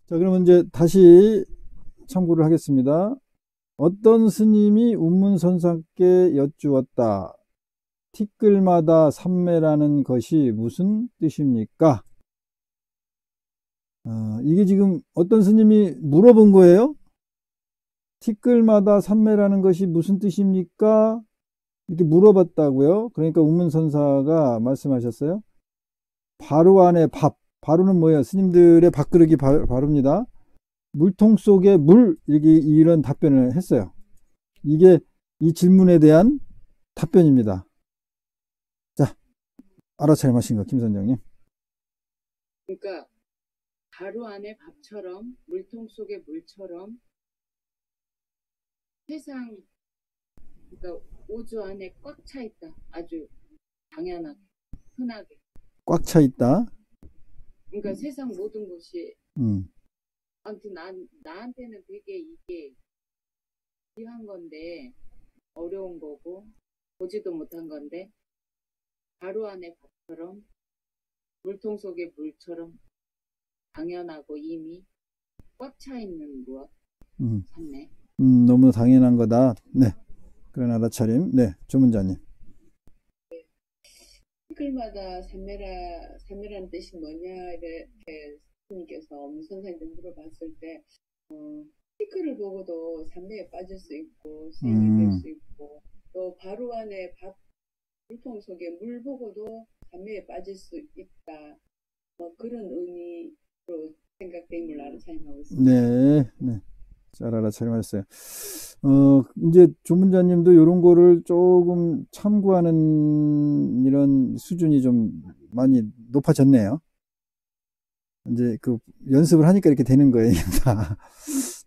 자, 그러면 이제 다시 참고를 하겠습니다. 어떤 스님이 운문선사께 여쭈었다. 티끌마다 삼매라는 것이 무슨 뜻입니까? 이게 지금 어떤 스님이 물어본 거예요? 티끌마다 삼매라는 것이 무슨 뜻입니까? 이렇게 물어봤다고요. 그러니까 운문선사가 말씀하셨어요. 바로 안에 밥. 바로는 뭐예요? 스님들의 밥그릇이 바로입니다. 물통 속에 물, 이런 답변을 했어요. 이게 이 질문에 대한 답변입니다. 자, 알아차림하신 거, 김 선장님. 그러니까 가루 안에 밥처럼 물통 속에 물처럼 세상, 그러니까 우주 안에 꽉 차 있다. 아주 당연하게, 흔하게. 꽉 차 있다. 그러니까 세상 모든 것이 아무튼 나한테는 되게 이게 귀한 건데 어려운 거고 보지도 못한 건데 가루 안에 밥처럼 물통 속에 물처럼 당연하고 이미 꽉 차 있는 무엇? 삼매. 너무 당연한 거다. 네. 그런 알아차림. 네. 조문자님. 티끌마다 삼매라는 뜻이 뭐냐 이렇게 스님께서 엄선생님께 물어봤을 때 티끌을 보고도 삼매에 빠질 수 있고 스님이 될 수 있고 또 바로 안에 밥 물통 속에 물 보고도 삼매에 빠질 수 있다. 뭐 그런 의미로 생각됨을 알아차림하고 있습니다. 네, 네. 잘 알아차림하셨어요. 이제 조문자님도 이런 거를 조금 참고하는 이런 수준이 좀 많이 높아졌네요. 이제 그 연습을 하니까 이렇게 되는 거예요.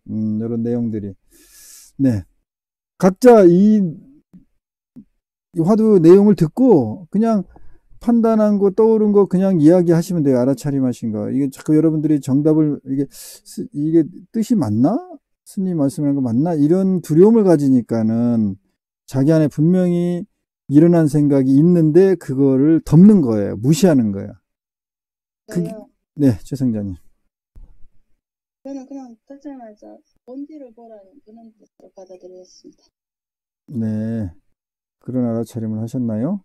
이런 내용들이. 네. 각자 이 화두 내용을 듣고 그냥 판단한 거, 떠오른 거 그냥 이야기하시면 돼요. 알아차림하신 거. 이게 자꾸 여러분들이 정답을, 이게 뜻이 맞나? 스님 말씀하는 거 맞나? 이런 두려움을 가지니까는 자기 안에 분명히 일어난 생각이 있는데 그거를 덮는 거예요. 무시하는 거예요. 네, 최성자님. 저는 그냥 듣자마자 본질을 보라는 그런 뜻으로 받아들였습니다. 네. 그런 알아차림을 하셨나요?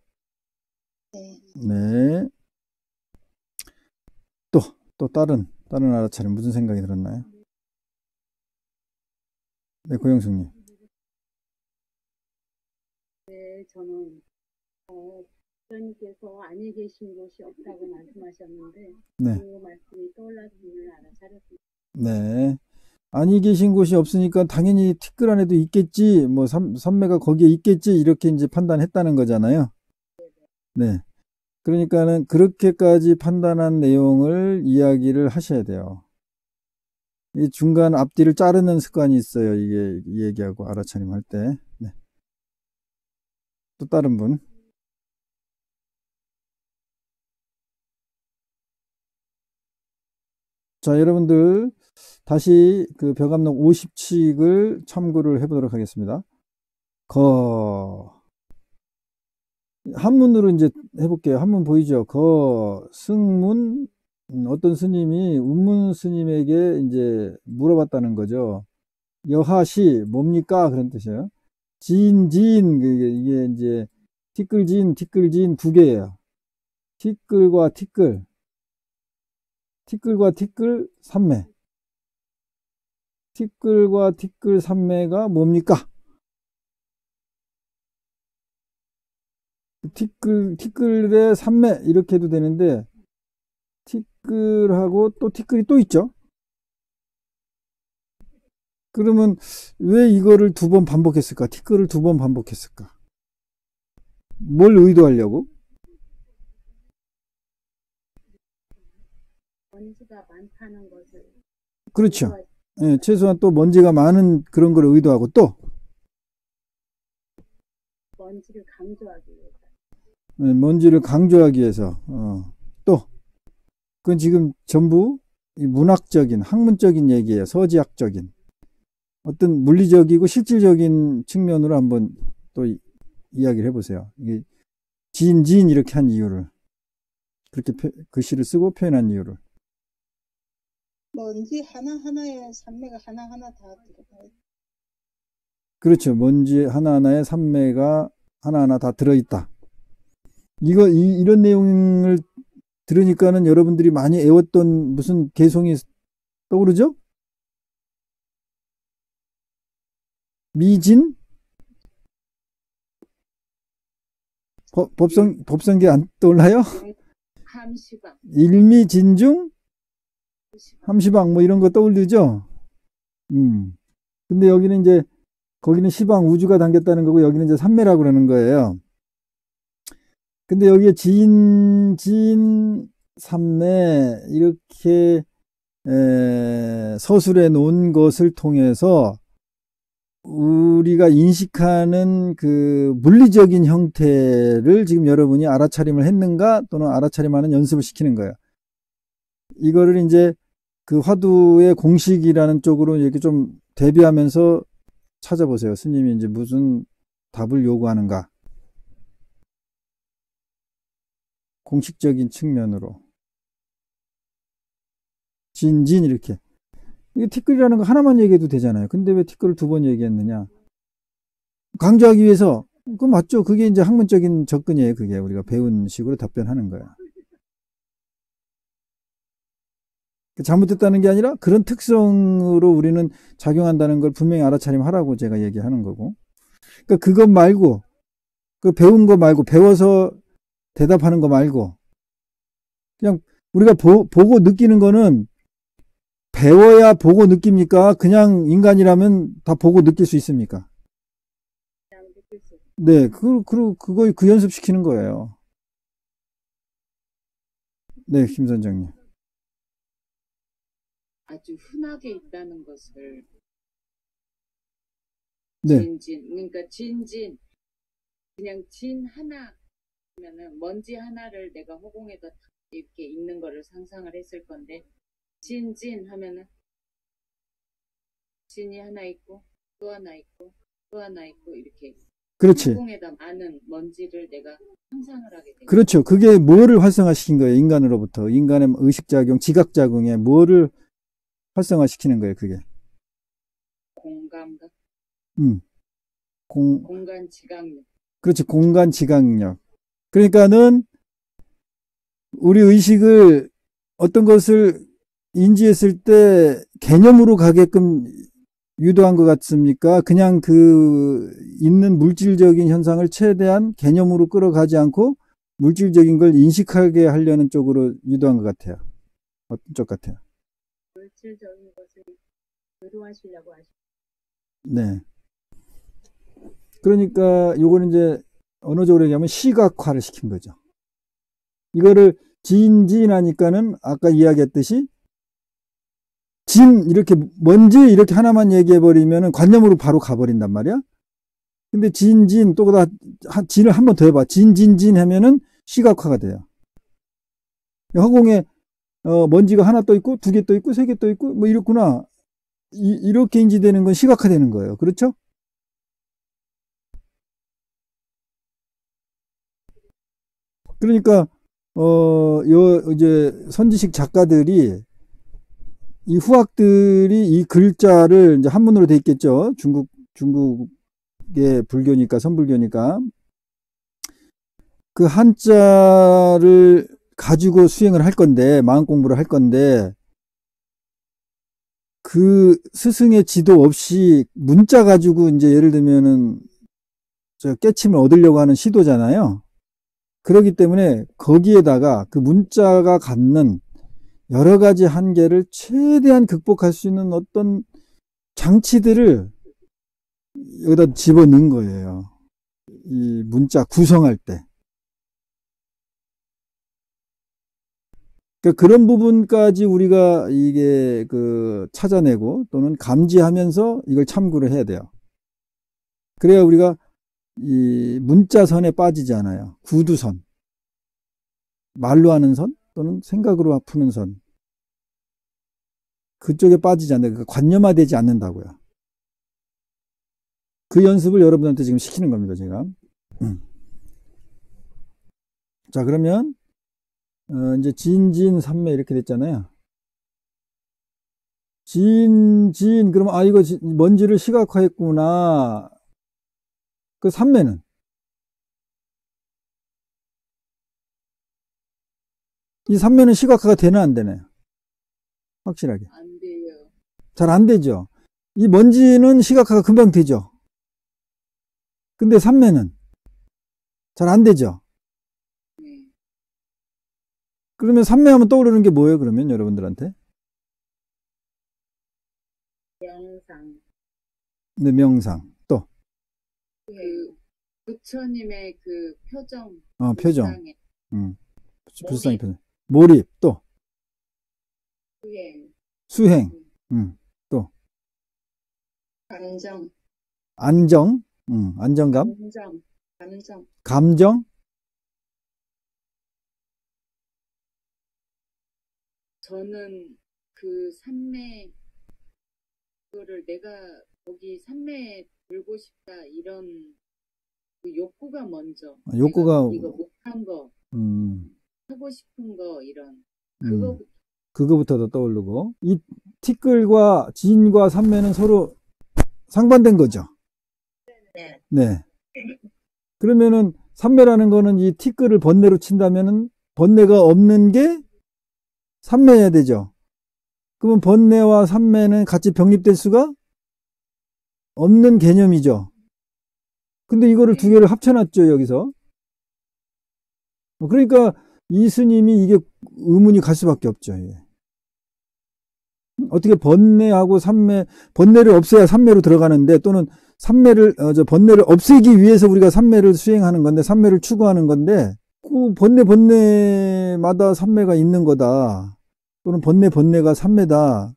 네. 네. 또 다른 알아차림 무슨 생각이 들었나요? 네, 고영숙님. 네, 저는 부처님께서 안에 계신 곳이 없다고 말씀하셨는데 네. 그 말씀이 떠올랐음을 알아차렸습니다. 네. 안이 계신 곳이 없으니까 당연히 티끌 안에도 있겠지, 뭐 삼매가 거기에 있겠지 이렇게 이제 판단했다는 거잖아요. 네. 그러니까는 그렇게까지 판단한 내용을 이야기를 하셔야 돼요. 이 중간 앞뒤를 자르는 습관이 있어요. 이게 이 얘기하고 알아차림 할 때. 네. 또 다른 분. 자, 여러분들 다시 그 벽암록 50칙을 참고를 해보도록 하겠습니다. 한문으로 이제 해볼게요. 한문 보이죠? 승문, 어떤 스님이 운문 스님에게 이제 물어봤다는 거죠. 여하시, 뭡니까? 그런 뜻이에요. 이게 이제 티끌진 두 개예요. 티끌과 티끌, 삼매. 티끌과 티끌 삼매가 뭡니까? 티끌의 삼매 이렇게 해도 되는데 티끌하고 또 티끌이 또 있죠. 그러면 왜 이거를 두 번 반복했을까? 티끌을 두 번 반복했을까? 뭘 의도하려고? 먼지가 많다는 것을. 그렇죠. 네, 최소한 또 먼지가 많은 그런 걸 의도하고 또 먼지를 강조하기 위해서. 네, 먼지를 강조하기 위해서 또 그건 지금 전부 문학적인 학문적인 얘기예요. 서지학적인 어떤 물리적이고 실질적인 측면으로 한번 또 이야기를 해보세요. 이게 지인 이렇게 한 이유를 그렇게 글씨를 쓰고 표현한 이유를. 먼지 하나하나에 산매가 하나하나 다 들어가요. 그렇죠. 먼지 하나하나에 산매가 하나하나 다 들어있다. 이런 내용을 들으니까는 여러분들이 많이 애웠던 무슨 개송이 떠오르죠? 미진? 법성계 안 떠올라요? 함시방, 일미진중? 함시방 뭐 이런 거 떠올리죠? 근데 여기는 이제 거기는 시방 우주가 담겼다는 거고 여기는 이제 삼매라고 그러는 거예요. 근데 여기에 진, 삼매 이렇게 서술해 놓은 것을 통해서 우리가 인식하는 그 물리적인 형태를 지금 여러분이 알아차림을 했는가 또는 알아차림하는 연습을 시키는 거예요. 이거를 이제 그 화두의 공식이라는 쪽으로 이렇게 좀 대비하면서 찾아보세요. 스님이 이제 무슨 답을 요구하는가. 공식적인 측면으로. 진진 이렇게. 이게 티끌이라는 거 하나만 얘기해도 되잖아요. 근데 왜 티끌을 두 번 얘기했느냐. 강조하기 위해서. 그거 맞죠. 그게 이제 학문적인 접근이에요. 그게 우리가 배운 식으로 답변하는 거야. 잘못됐다는 게 아니라 그런 특성으로 우리는 작용한다는 걸 분명히 알아차림하라고 제가 얘기하는 거고. 그러니까 그것 말고, 그 배운 거 말고, 배워서 대답하는 거 말고, 그냥 우리가 보고 느끼는 거는 배워야 보고 느낍니까? 그냥 인간이라면 다 보고 느낄 수 있습니까? 네, 그거 그 연습시키는 거예요. 네, 김 선장님. 아주 흔하게 있다는 것을 네. 진진, 그러니까 진진, 그냥 진 하나 하면은 먼지 하나를 내가 허공에다 이렇게 있는 거를 상상을 했을 건데 진진 하면은 진이 하나 있고 또 하나 있고 또 하나 있고 이렇게 그렇지. 허공에다 많은 먼지를 내가 상상을 하게 돼요. 그렇죠. 그게 뭐를 활성화시킨 거예요? 인간으로부터. 인간의 의식작용, 지각작용에 뭐를 활성화시키는 거예요, 그게. 공감각? 공간 지각력. 그렇지. 공간 지각력. 그러니까는 우리 의식을 어떤 것을 인지했을 때 개념으로 가게끔 유도한 것 같습니까? 그냥 그 있는 물질적인 현상을 최대한 개념으로 끌어가지 않고 물질적인 걸 인식하게 하려는 쪽으로 유도한 것 같아요. 어떤 쪽 같아요? 물질적인 것을 유도하시려고 하시죠. 네. 그러니까 요거는 이제 언어적으로 얘기하면 시각화를 시킨 거죠. 이거를 진하니까는 아까 이야기했듯이 이렇게 먼지 이렇게 하나만 얘기해버리면 관념으로 바로 가버린단 말이야. 근데 또 그다 진을 한 번 더 해봐. 진 하면은 시각화가 돼요. 허공에 먼지가 하나 떠 있고 두 개 떠 있고 세 개 떠 있고 뭐 이렇구나. 이렇게 인지되는 건 시각화되는 거예요. 그렇죠? 그러니까 이제 선지식 작가들이 이 후학들이 이 글자를 이제 한문으로 돼 있겠죠. 중국의 불교니까 선불교니까 그 한자를 가지고 수행을 할 건데 마음 공부를 할 건데 그 스승의 지도 없이 문자 가지고 이제 예를 들면은 저 깨침을 얻으려고 하는 시도잖아요. 그렇기 때문에 거기에다가 그 문자가 갖는 여러 가지 한계를 최대한 극복할 수 있는 어떤 장치들을 여기다 집어넣은 거예요. 이 문자 구성할 때. 그러니까 그런 부분까지 우리가 이게 찾아내고 또는 감지하면서 이걸 참고를 해야 돼요. 그래야 우리가 이 문자선에 빠지지 않아요. 구두선. 말로 하는 선 또는 생각으로 푸는 선. 그쪽에 빠지지 않는다. 그러니까 관념화되지 않는다고요. 그 연습을 여러분한테 지금 시키는 겁니다, 제가. 자, 그러면 이제 진삼매 이렇게 됐잖아요. 지인, 그러면, 이거 먼지를 시각화했구나. 그 삼매는? 이 삼매는 시각화가 되나, 안 되나요? 확실하게. 안 돼요. 잘 안 되죠. 이 먼지는 시각화가 금방 되죠. 근데 삼매는 잘 안 되죠. 네. 그러면 삼매하면 떠오르는 게 뭐예요, 그러면 여러분들한테? 명상. 네, 명상. 또, 그 부처님의 그 표정, 표정. 불상의 불쌍히 표정. 몰입, 또, 수행, 수행, 또, 감정, 안정, 안정감, 감정. 감정, 저는 그 삼매 그거를 내가 거기 삼매에 들고 싶다 이런 그 욕구가 먼저. 욕구가, 내가 이거 못한 거, 하고 싶은 거 이런 그거부터. 그거부터도 떠오르고, 이 티끌과 지인과 삼매는 서로 상반된 거죠. 네. 네. 그러면은 삼매라는 거는 이 티끌을 번뇌로 친다면은 번뇌가 없는 게 삼매여야 되죠. 그러면 번뇌와 삼매는 같이 병립될 수가 없는 개념이죠. 근데 이거를 두 개를 합쳐놨죠, 여기서. 그러니까 이 스님이 이게 의문이 갈 수밖에 없죠. 예. 어떻게 번뇌하고 삼매, 번뇌를 없애야 삼매로 들어가는데, 또는 번뇌를 없애기 위해서 우리가 삼매를 수행하는 건데, 삼매를 추구하는 건데, 그 번뇌마다 삼매가 있는 거다. 또는 번뇌가 삼매다.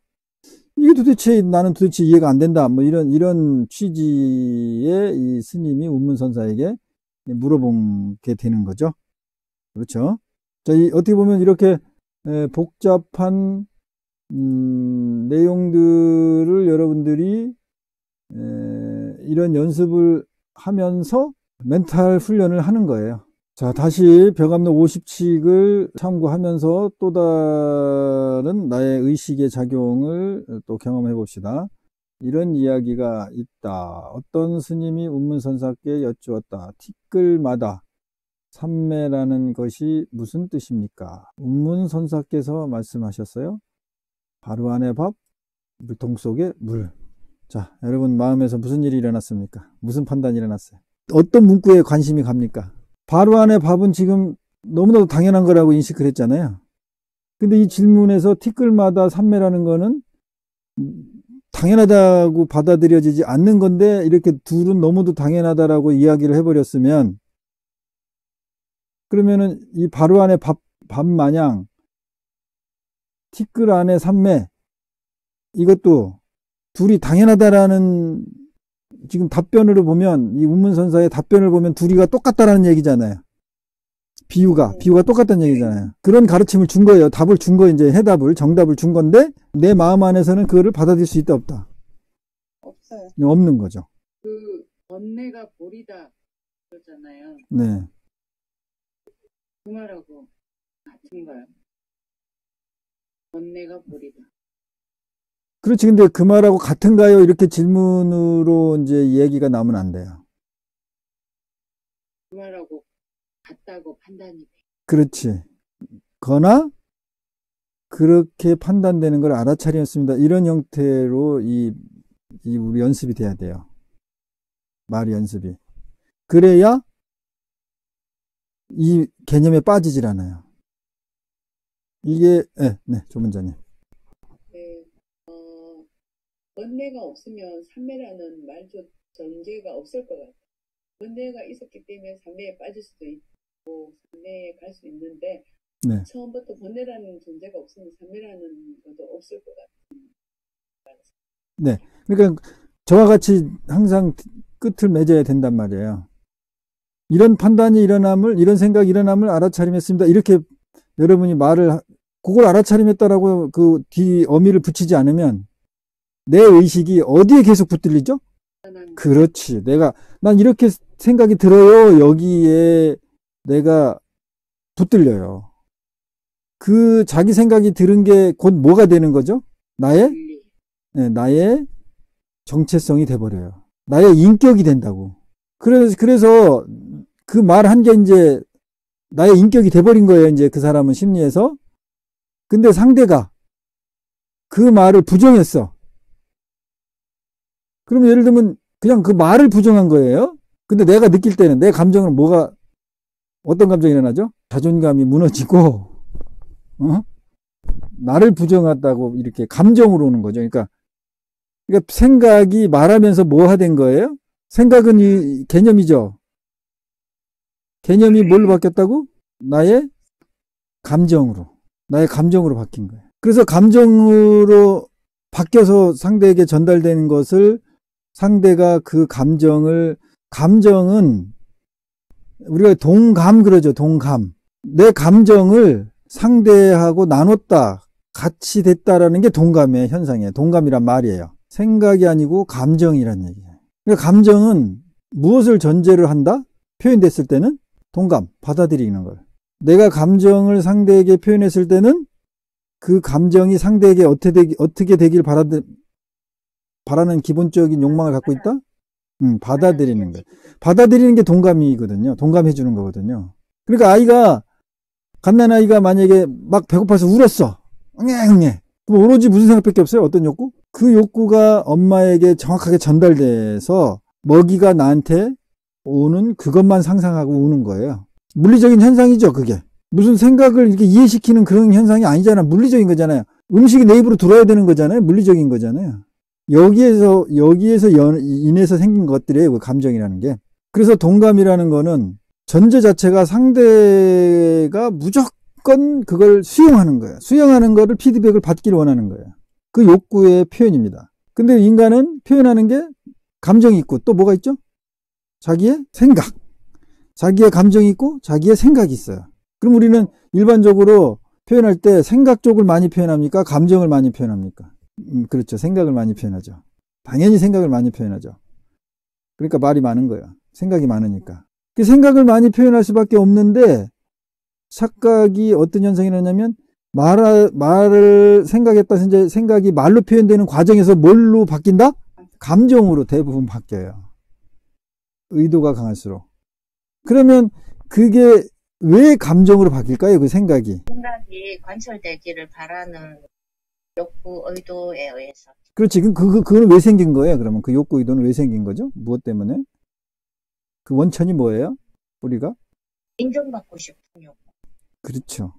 이게 나는 도대체 이해가 안 된다. 뭐 이런 취지의 이 스님이 운문선사에게 물어보게 되는 거죠. 그렇죠. 자, 어떻게 보면 이렇게 복잡한 내용들을 여러분들이 이런 연습을 하면서 멘탈 훈련을 하는 거예요. 자, 다시 벽암록 50칙을 참고하면서 또 다른 나의 의식의 작용을 또 경험해 봅시다. 이런 이야기가 있다. 어떤 스님이 운문선사께 여쭈었다. 티끌마다 삼매라는 것이 무슨 뜻입니까? 운문선사께서 말씀하셨어요. 바로 안에 밥, 물통 속에 물. 자, 여러분 마음에서 무슨 일이 일어났습니까? 무슨 판단이 일어났어요? 어떤 문구에 관심이 갑니까? 바로 안에 밥은 지금 너무나도 당연한 거라고 인식을 했잖아요. 근데 이 질문에서 티끌마다 삼매라는 거는 당연하다고 받아들여지지 않는 건데, 이렇게 둘은 너무도 당연하다라고 이야기를 해버렸으면, 그러면은 이 바로 안에 밥 마냥 티끌 안에 삼매, 이것도 둘이 당연하다라는 지금 답변으로 보면, 이 운문선사의 답변을 보면 둘이가 똑같다라는 얘기잖아요. 비유가 똑같다는 얘기잖아요. 그런 가르침을 준 거예요. 답을 준 거예요. 이제 정답을 준 건데, 내 마음 안에서는 그거를 받아들일 수 있다, 없다? 없어요. 없는 거죠. 그 번뇌가 보리다 그러잖아요. 네. 그 말하고 같은가요? 번뇌가 보리다. 그렇지. 근데 그 말하고 같은가요? 이렇게 질문으로 이제 얘기가 나오면 안 돼요. 그 말하고 같다고 판단이 돼. 그렇지. 거나 그렇게 판단되는 걸 알아차렸습니다. 이런 형태로 우리 연습이 돼야 돼요. 말 연습이. 그래야 이 개념에 빠지질 않아요. 이게 조문자님. 네, 번뇌가 없으면 삼매라는 말조 전제가 없을 것 같아요. 번뇌가 있었기 때문에 삼매에 빠질 수도 있고 삼매에 갈 수 있는데, 네. 처음부터 번뇌라는 존재가 없으면 삼매라는 것도 없을 것 같아요. 네. 그러니까 저와 같이 항상 끝을 맺어야 된단 말이에요. 이런 판단이 일어남을, 이런 생각이 일어남을 알아차림했습니다. 이렇게 여러분이 그걸 알아차림했다라고 그 뒤 어미를 붙이지 않으면 내 의식이 어디에 계속 붙들리죠? 그렇지. 난 이렇게 생각이 들어요. 여기에 내가 붙들려요. 그 자기 생각이 들은 게 곧 뭐가 되는 거죠? 나의 네, 나의 정체성이 돼버려요. 나의 인격이 된다고. 그래서 그 말 한 게 이제 나의 인격이 돼버린 거예요. 이제 그 사람은 심리에서. 근데 상대가 그 말을 부정했어. 그러면 예를 들면 그냥 그 말을 부정한 거예요. 근데 내가 느낄 때는 내 감정은 어떤 감정이 일어나죠? 자존감이 무너지고, 나를 부정했다고 이렇게 감정으로 오는 거죠. 그러니까 생각이 말하면서 뭐가 된 거예요? 생각은 이 개념이죠. 개념이 뭘로 바뀌었다고? 나의 감정으로 바뀐 거예요. 그래서 감정으로 바뀌어서 상대에게 전달되는 것을 상대가 그 감정은 우리가 동감 그러죠. 동감. 내 감정을 상대하고 나눴다. 같이 됐다라는 게 동감의 현상이에요. 동감이란 말이에요. 생각이 아니고 감정이란 얘기예요. 그러니까 감정은 무엇을 전제로 한다? 표현됐을 때는 동감, 받아들이는 걸. 내가 감정을 상대에게 표현했을 때는 그 감정이 상대에게 어떻게 되길 바라는 기본적인 욕망을 갖고 있다? 받아들이는 거예요. 받아들이는 게 동감이거든요. 동감해 주는 거거든요. 그러니까 갓난아이가 만약에 막 배고파서 울었어. 응애. 그럼 오로지 무슨 생각밖에 없어요? 어떤 욕구? 그 욕구가 엄마에게 정확하게 전달돼서 먹이가 나한테 오는 그것만 상상하고 우는 거예요. 물리적인 현상이죠, 그게. 무슨 생각을 이렇게 이해시키는 그런 현상이 아니잖아. 물리적인 거잖아요. 음식이 내 입으로 들어야 되는 거잖아요. 물리적인 거잖아요. 여기에서 인해서 생긴 것들이에요. 그 감정이라는 게. 그래서 동감이라는 거는 전제 자체가 상대가 무조건 그걸 수용하는 거예요. 수용하는 거를 피드백을 받기를 원하는 거예요. 그 욕구의 표현입니다. 근데 인간은 표현하는 게 감정이 있고 또 뭐가 있죠? 자기의 생각. 자기의 감정이 있고 자기의 생각이 있어요. 그럼 우리는 일반적으로 표현할 때 생각 쪽을 많이 표현합니까? 감정을 많이 표현합니까? 그렇죠. 생각을 많이 표현하죠. 당연히 생각을 많이 표현하죠. 그러니까 말이 많은 거예요. 생각이 많으니까. 그 생각을 많이 표현할 수밖에 없는데 착각이 어떤 현상이 일어나냐면 말을 생각했다 이제 생각이 말로 표현되는 과정에서 뭘로 바뀐다? 감정으로 대부분 바뀌어요. 의도가 강할수록. 그러면 그게 왜 감정으로 바뀔까요? 그 생각이. 생각이 관철되기를 바라는 욕구, 의도에 의해서. 그렇지. 그건 왜 생긴 거예요? 그러면 그 욕구, 의도는 왜 생긴 거죠? 무엇 때문에? 그 원천이 뭐예요? 우리가? 인정받고 싶은 욕구. 그렇죠.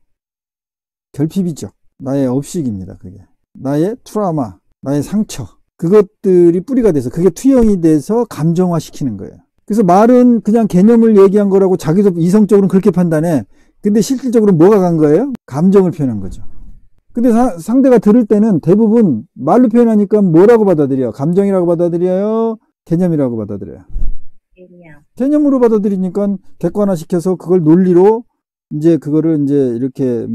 결핍이죠. 나의 업식입니다. 그게. 나의 트라우마, 나의 상처. 그것들이 뿌리가 돼서 그게 투영이 돼서 감정화시키는 거예요. 그래서 말은 그냥 개념을 얘기한 거라고 자기도 이성적으로는 그렇게 판단해. 근데 실질적으로 뭐가 간 거예요? 감정을 표현한 거죠. 근데 상대가 들을 때는 대부분 말로 표현하니까 뭐라고 받아들여요? 감정이라고 받아들여요? 개념이라고 받아들여요? 개념으로 받아들이니까 객관화시켜서 그걸 논리로 그거를 이렇게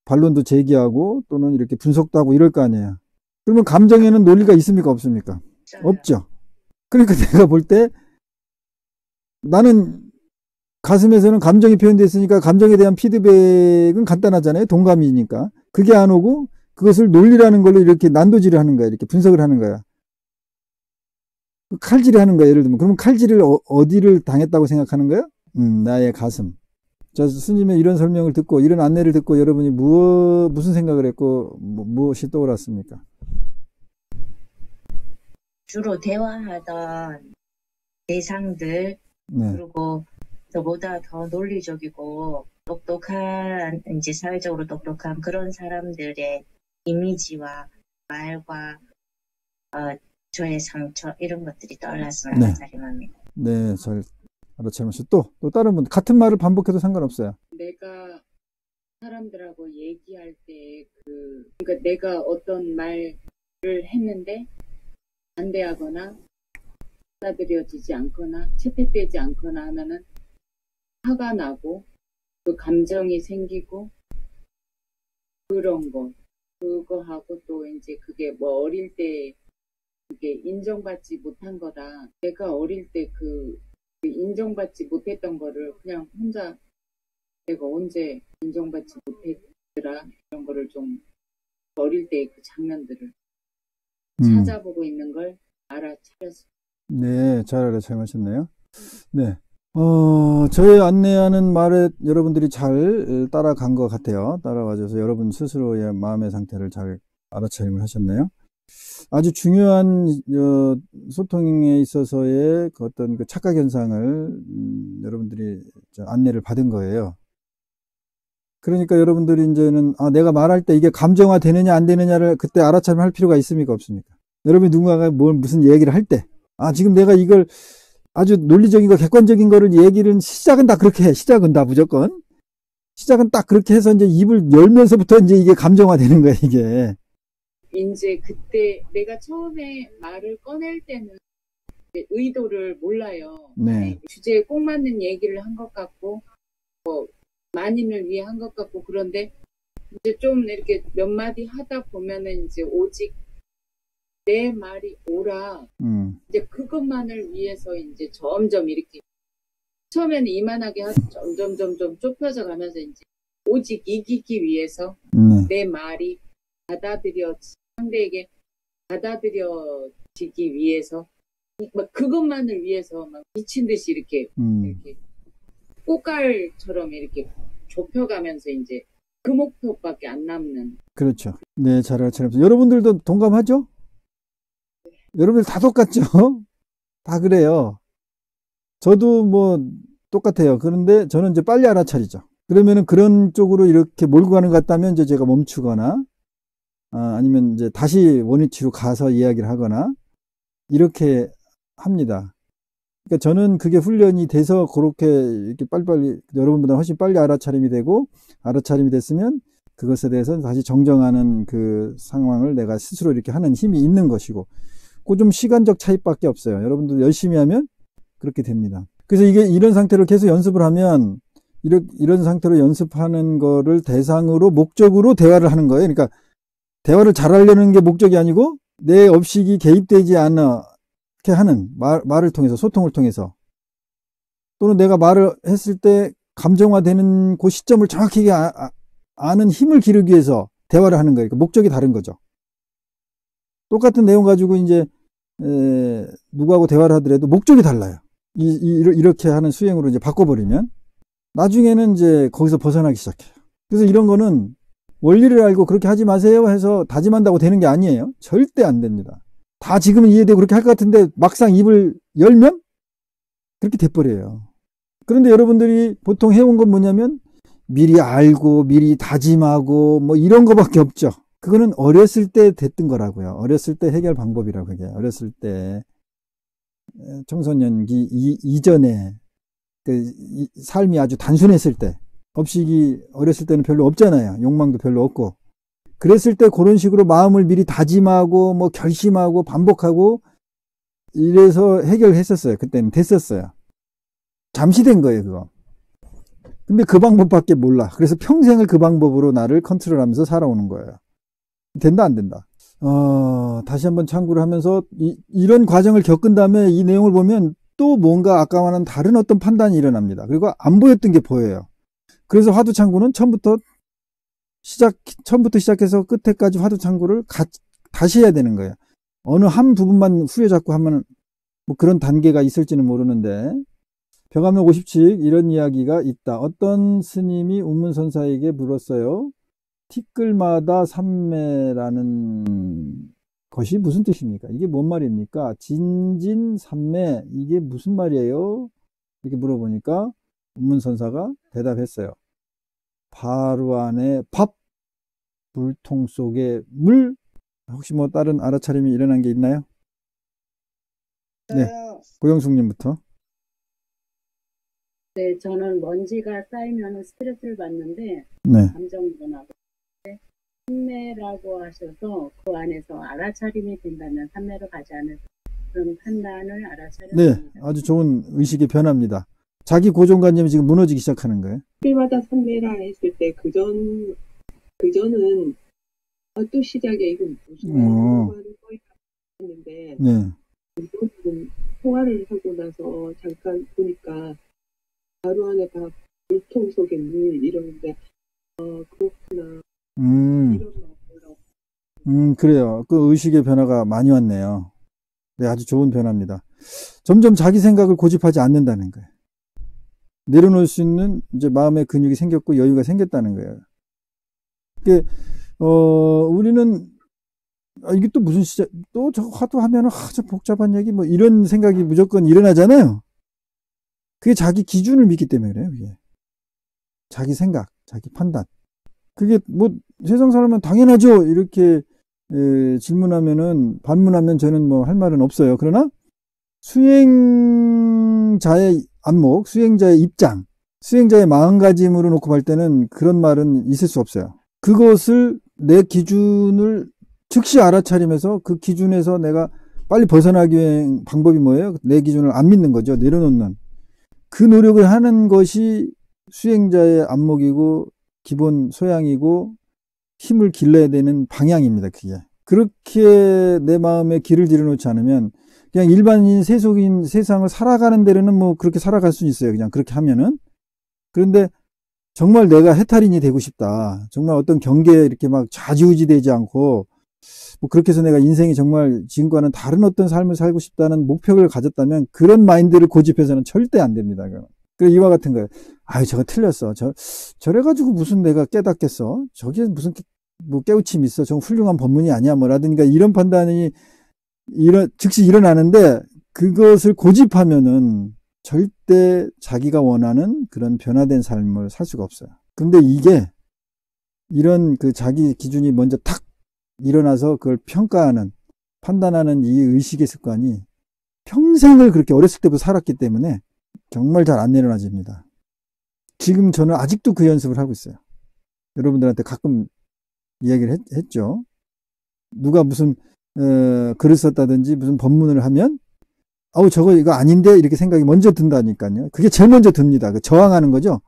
반론도 제기하고 또는 이렇게 분석도 하고 이럴 거 아니에요. 그러면 감정에는 논리가 있습니까? 없습니까? 없죠. 그러니까 내가 볼 때 나는 가슴에서는 감정이 표현됐으니까 감정에 대한 피드백은 간단하잖아요. 동감이니까. 그게 안 오고 그것을 논리라는 걸로 이렇게 난도질을 하는 거야. 이렇게 분석을 하는 거야. 칼질을 하는 거야. 예를 들면. 그러면 칼질을 어디를 당했다고 생각하는 거야? 나의 가슴. 자, 스님의 이런 설명을 듣고 이런 안내를 듣고 여러분이 무슨 생각을 했고 무엇이 떠올랐습니까? 주로 대화하던 대상들 네. 그리고 저보다 더 논리적이고 똑똑한 사회적으로 똑똑한 그런 사람들의 이미지와 말과 저의 상처 이런 것들이 떠올랐으면 자림합니다. 네, 잘 알아채면서 또 다른 분 같은 말을 반복해도 상관없어요. 내가 사람들하고 얘기할 때 그러니까 내가 어떤 말을 했는데 반대하거나 받아들여지지 않거나 채택되지 않거나 하면은 화가 나고 그 감정이 생기고 그런 거 그거하고 또 그게 어릴 때 그게 인정받지 못한 거다. 내가 어릴 때 그 인정받지 못했던 거를 그냥 혼자 내가 언제 인정받지 못했더라 이런 거를 좀 어릴 때 그 장면들을 찾아보고 있는 걸 알아차렸습니다. 네, 잘 알아차리셨네요. 네. 저의 안내하는 말에 여러분들이 잘 따라간 것 같아요. 따라와줘서 여러분 스스로의 마음의 상태를 잘 알아차림을 하셨네요. 아주 중요한 소통에 있어서의 그 어떤 그 착각 현상을 여러분들이 안내를 받은 거예요. 그러니까 여러분들이 이제는 내가 말할 때 이게 감정화 되느냐 안 되느냐를 그때 알아차림할 필요가 있습니까 없습니까? 여러분이 누군가가 무슨 얘기를 할 때 지금 내가 이걸 아주 논리적인 거 객관적인 거를 얘기를 시작은 다 그렇게 해. 시작은 다 무조건 시작은 딱 그렇게 해서 이제 입을 열면서부터 이제 이게 감정화 되는 거야 이게. 이제 그때 내가 처음에 말을 꺼낼 때는 의도를 몰라요. 네. 주제에 꼭 맞는 얘기를 한 것 같고, 만인을 위해 한 것 같고, 그런데 이제 좀 이렇게 몇 마디 하다 보면은 이제 오직 내 말이 옳아. 이제 그것만을 위해서 이제 점점 이렇게 처음에는 이만하게 점점 좁혀져 가면서 이제 오직 이기기 위해서 내 말이 상대에게 받아들여지기 위해서 막 그것만을 위해서 막 미친 듯이 이렇게 꽃갈처럼 이렇게 좁혀가면서 이제 그 목표밖에 안 남는. 그렇죠. 네, 잘 알아차렸습니다. 여러분들도 동감하죠? 여러분들 다 똑같죠? 다 그래요. 저도 뭐 똑같아요. 그런데 저는 이제 빨리 알아차리죠. 그러면은 그런 쪽으로 이렇게 몰고 가는 것 같다면 이제 제가 멈추거나 아니면 이제 다시 원위치로 가서 이야기를 하거나 이렇게 합니다. 그러니까 저는 그게 훈련이 돼서 그렇게 이렇게 빨리빨리 여러분보다 훨씬 빨리 알아차림이 되고 알아차림이 됐으면 그것에 대해서 다시 정정하는 그 상황을 내가 스스로 이렇게 하는 힘이 있는 것이고 그 좀 시간적 차이밖에 없어요. 여러분들 열심히 하면 그렇게 됩니다. 그래서 이게 이런 상태로 계속 연습을 하면 이런 상태로 연습하는 거를 대상으로 목적으로 대화를 하는 거예요. 그러니까 대화를 잘하려는 게 목적이 아니고 내 업식이 개입되지 않게 하는 말을 통해서 소통을 통해서 또는 내가 말을 했을 때 감정화되는 그 시점을 정확하게 아는 힘을 기르기 위해서 대화를 하는 거예요. 그러니까 목적이 다른 거죠. 똑같은 내용 가지고 이제 누구하고 대화를 하더라도 목적이 달라요. 이렇게 하는 수행으로 이제 바꿔버리면 나중에는 이제 거기서 벗어나기 시작해요. 그래서 이런 거는 원리를 알고 그렇게 하지 마세요 해서 다짐한다고 되는 게 아니에요. 절대 안 됩니다. 다 지금은 이해되고 그렇게 할 것 같은데 막상 입을 열면 그렇게 돼버려요. 그런데 여러분들이 보통 해온 건 뭐냐면 미리 알고 미리 다짐하고 뭐 이런 거밖에 없죠. 그거는 어렸을 때 됐던 거라고요. 어렸을 때 해결 방법이라고 그게. 어렸을 때 청소년기 이전에 그 삶이 아주 단순했을 때 업식이 어렸을 때는 별로 없잖아요. 욕망도 별로 없고. 그랬을 때 그런 식으로 마음을 미리 다짐하고 뭐 결심하고 반복하고 이래서 해결했었어요. 그때는 됐었어요. 잠시 된 거예요, 그거. 근데 그 방법밖에 몰라. 그래서 평생을 그 방법으로 나를 컨트롤하면서 살아오는 거예요. 된다, 안 된다? 다시 한번 참고를 하면서 이런 과정을 겪은 다음에 이 내용을 보면 또 뭔가 아까와는 다른 어떤 판단이 일어납니다. 그리고 안 보였던 게 보여요. 그래서 화두 참고는 처음부터 시작해서 끝에까지 화두 참고를 다시 해야 되는 거예요. 어느 한 부분만 후려잡고 하면 뭐 그런 단계가 있을지는 모르는데 벽암록 57 이런 이야기가 있다. 어떤 스님이 운문선사에게 물었어요. 티끌마다 삼매라는 것이 무슨 뜻입니까? 이게 뭔 말입니까? 진진삼매 이게 무슨 말이에요? 이렇게 물어보니까 운문선사가 대답했어요. 바로 안에 밥, 물통 속에 물. 혹시 뭐 다른 알아차림이 일어난 게 있나요? 네, 고영숙님부터. 네, 저는 먼지가 쌓이면 스트레스를 받는데 네. 감정 변화고 삼매라고 하셔서 그 안에서 알아차림이 된다면 삼매로 가지 않을 그런 판단을 알아차렸습니다. 네, 아주 좋은 의식의 변화입니다. 자기 고정관념이 지금 무너지기 시작하는 거예요. 필마다 삼매라 했을 때 그전은 또 시작이야 이거 무슨 말이냐고 하는 거에 했는데 네. 이거는 통화를 하고 나서 잠깐 보니까 바로 안에 밥 물통 속에 물 이러는데 그렇구나 이런 마음으로 그래요. 그 의식의 변화가 많이 왔네요. 네, 아주 좋은 변화입니다. 점점 자기 생각을 고집하지 않는다는 거예요. 내려놓을 수 있는 이제 마음의 근육이 생겼고 여유가 생겼다는 거예요. 그게, 우리는, 이게 또 무슨 시작, 또 저거 하도 하면은, 저 복잡한 얘기, 뭐 이런 생각이 무조건 일어나잖아요. 그게 자기 기준을 믿기 때문에 그래요, 그게. 자기 생각, 자기 판단. 그게 뭐 세상 사람은 당연하죠. 이렇게 질문하면은, 반문하면 저는 뭐 할 말은 없어요. 그러나 수행자의 안목, 수행자의 입장, 수행자의 마음가짐으로 놓고 볼 때는 그런 말은 있을 수 없어요. 그것을 내 기준을 즉시 알아차리면서 그 기준에서 내가 빨리 벗어나기 위한 방법이 뭐예요? 내 기준을 안 믿는 거죠. 내려놓는. 그 노력을 하는 것이 수행자의 안목이고 기본 소양이고 힘을 길러야 되는 방향입니다. 그게. 그렇게 내 마음에 길을 들여놓지 않으면 그냥 일반인 세속인 세상을 살아가는 데로는 뭐 그렇게 살아갈 수 있어요. 그냥 그렇게 하면은. 그런데 정말 내가 해탈인이 되고 싶다. 정말 어떤 경계에 이렇게 막 좌지우지 되지 않고 뭐 그렇게 해서 내가 인생이 정말 지금과는 다른 어떤 삶을 살고 싶다는 목표를 가졌다면 그런 마인드를 고집해서는 절대 안 됩니다. 그래 이와 같은 거예요. 아유 저거 틀렸어. 저래가지고 무슨 내가 깨닫겠어. 저게 무슨 뭐 깨우침이 있어. 저건 훌륭한 법문이 아니야 뭐라든가 이런 판단이 즉시 일어나는데 그것을 고집하면은 절대 자기가 원하는 그런 변화된 삶을 살 수가 없어요. 근데 이게 이런 그 자기 기준이 먼저 탁 일어나서 그걸 평가하는, 판단하는 이 의식의 습관이 평생을 그렇게 어렸을 때부터 살았기 때문에 정말 잘 안 내려놔집니다. 지금 저는 아직도 그 연습을 하고 있어요. 여러분들한테 가끔 이야기를 했죠. 누가 무슨 글을 썼다든지 무슨 법문을 하면 저거 이거 아닌데 이렇게 생각이 먼저 든다니까요. 그게 제일 먼저 듭니다. 그 저항하는 거죠.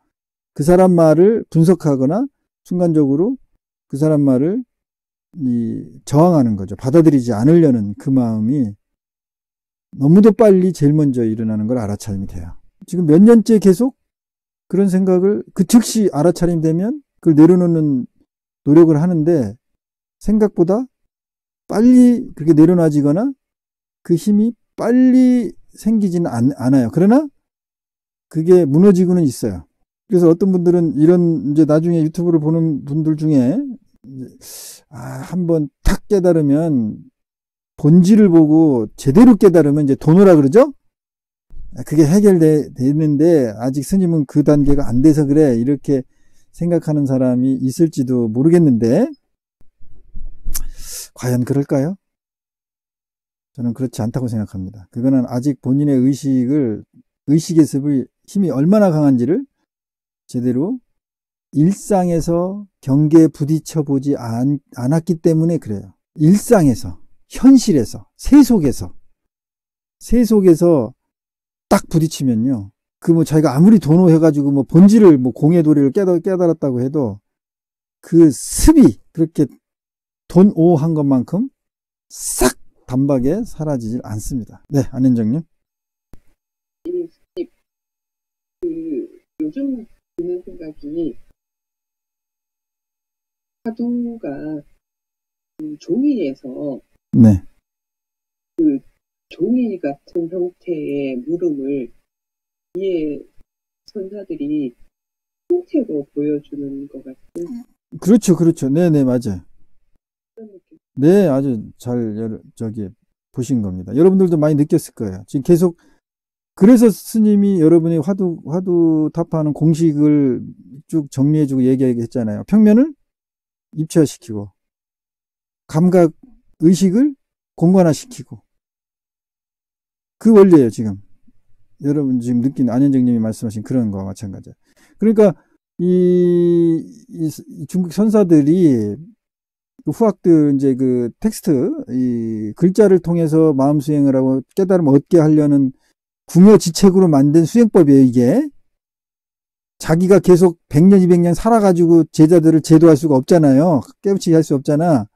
그 사람 말을 분석하거나 순간적으로 그 사람 말을 저항하는 거죠. 받아들이지 않으려는 그 마음이 너무도 빨리 제일 먼저 일어나는 걸 알아차림이 돼요. 지금 몇 년째 계속 그런 생각을 그 즉시 알아차림 되면 그걸 내려놓는 노력을 하는데 생각보다 빨리 그렇게 내려놔지거나 그 힘이 빨리 생기지는 않아요. 그러나 그게 무너지고는 있어요. 그래서 어떤 분들은 이런 이제 나중에 유튜브를 보는 분들 중에 한번 탁 깨달으면 본질을 보고 제대로 깨달으면 이제 도노라 그러죠? 그게 해결되는데 아직 스님은 그 단계가 안 돼서 그래 이렇게 생각하는 사람이 있을지도 모르겠는데 과연 그럴까요? 저는 그렇지 않다고 생각합니다. 그거는 아직 본인의 의식의 습의 힘이 얼마나 강한지를 제대로 일상에서 경계에 부딪혀 보지 않았기 때문에 그래요. 일상에서, 현실에서, 세속에서 딱 부딪히면요. 그 뭐 자기가 아무리 도노해가지고 뭐 본질을 뭐 공의 도리를 깨달았다고 해도 그 습이 그렇게 돈오한 것만큼 싹 단박에 사라지질 않습니다. 네, 안현정님. 요즘 드는 생각이 화두가 종이에서 네. 그 종이 같은 형태의 물음을 위에 선사들이 형태로 보여주는 것 같은. 그렇죠. 네네, 맞아요. 네, 아주 잘 보신 겁니다. 여러분들도 많이 느꼈을 거예요. 지금 계속 그래서 스님이 여러분이 화두 타파하는 공식을 쭉 정리해주고 얘기했잖아요. 평면을 입체화시키고 감각 의식을 공간화시키고 그 원리예요. 지금 여러분 지금 느낀 안현정님이 말씀하신 그런 거와 마찬가지예요. 그러니까 이 중국 선사들이 그 후학들 이제 그 텍스트 이 글자를 통해서 마음 수행을 하고 깨달음 얻게 하려는 궁여지책으로 만든 수행법이에요. 이게 자기가 계속 100년 200년 살아가지고 제자들을 제도할 수가 없잖아요. 깨우치게 할 수 없잖아.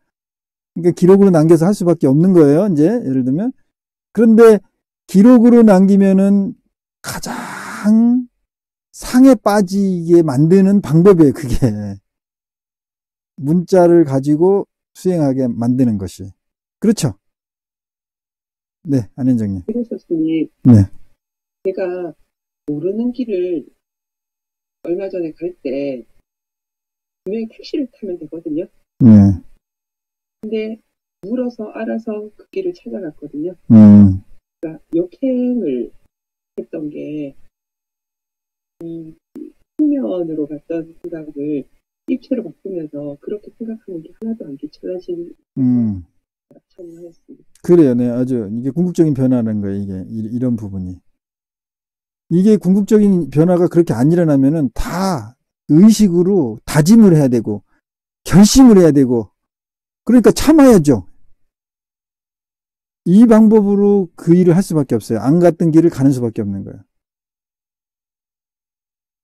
그러니까 기록으로 남겨서 할 수밖에 없는 거예요. 이제 예를 들면 그런데 기록으로 남기면은 가장 상에 빠지게 만드는 방법이에요. 그게 문자를 가지고 수행하게 만드는 것이. 그렇죠? 네, 안현정님. 그래서 스님, 네. 제가 모르는 길을 얼마 전에 갈 때 분명히 택시를 타면 되거든요. 네. 근데 물어서 알아서 그 길을 찾아갔거든요. 그러니까 역행을 했던 게 측면으로 갔던 생각을 입체로 바꾸면서 그렇게 생각하는 게 하나도 안 귀찮아지는 참여했습니다. 그래요. 네, 아주 이게 궁극적인 변화라는 거예요. 이게 이런 부분이. 이게 궁극적인 변화가 그렇게 안 일어나면은 다 의식으로 다짐을 해야 되고 결심을 해야 되고 그러니까 참아야죠. 이 방법으로 그 일을 할 수밖에 없어요. 안 갔던 길을 가는 수밖에 없는 거예요.